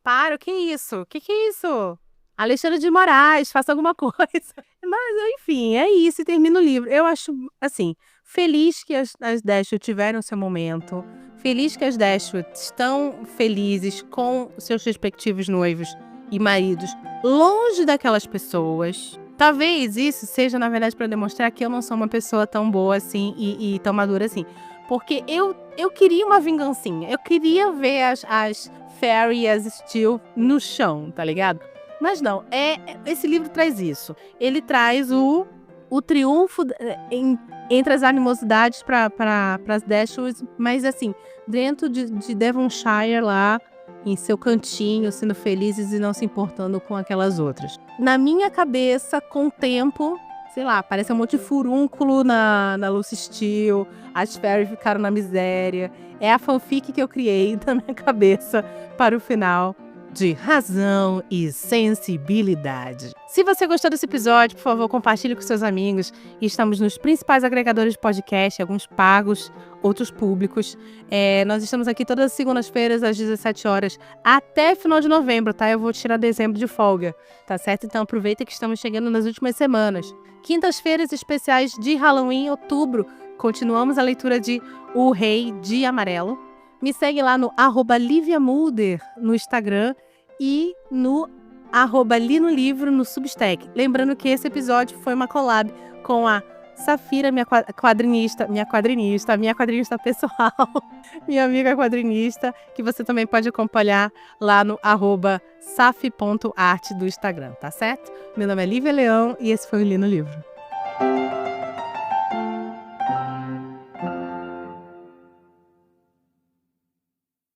Para, o que é isso? O que é isso? Alexandre de Moraes, faça alguma coisa. Mas, enfim, é isso, e termina o livro. Eu acho, assim, feliz que as Dashwood tiveram seu momento, feliz que as Dashwood estão felizes com seus respectivos noivos e maridos, longe daquelas pessoas. Talvez isso seja, na verdade, para demonstrar que eu não sou uma pessoa tão boa assim e tão madura assim. Porque eu queria uma vingancinha. Eu queria ver as Fairy e as Steel no chão, tá ligado? Mas não, esse livro traz isso. Ele traz o triunfo entre as animosidades para as Dashwoods, mas assim, dentro de Devonshire lá, em seu cantinho, sendo felizes e não se importando com aquelas outras. Na minha cabeça, com o tempo, sei lá, parece um monte de furúnculo na Lucy Steele, as Fairy ficaram na miséria. É a fanfic que eu criei na minha cabeça para o final de Razão e Sensibilidade. Se você gostou desse episódio, por favor, compartilhe com seus amigos. Estamos nos principais agregadores de podcast, alguns pagos, outros públicos. Nós estamos aqui todas as segundas-feiras, às 17 horas, até final de novembro, tá? Eu vou tirar dezembro de folga, tá certo? Então aproveita que estamos chegando nas últimas semanas. Quintas-feiras especiais de Halloween, outubro. Continuamos a leitura de O Rei de Amarelo. Me segue lá no @LiviaMulder no Instagram e no @linolivro no Substack. Lembrando que esse episódio foi uma collab com a Safira, minha quadrinista pessoal, minha amiga quadrinista, que você também pode acompanhar lá no @saf.art do Instagram, tá certo? Meu nome é Lívia Leão e esse foi o Li no Livro.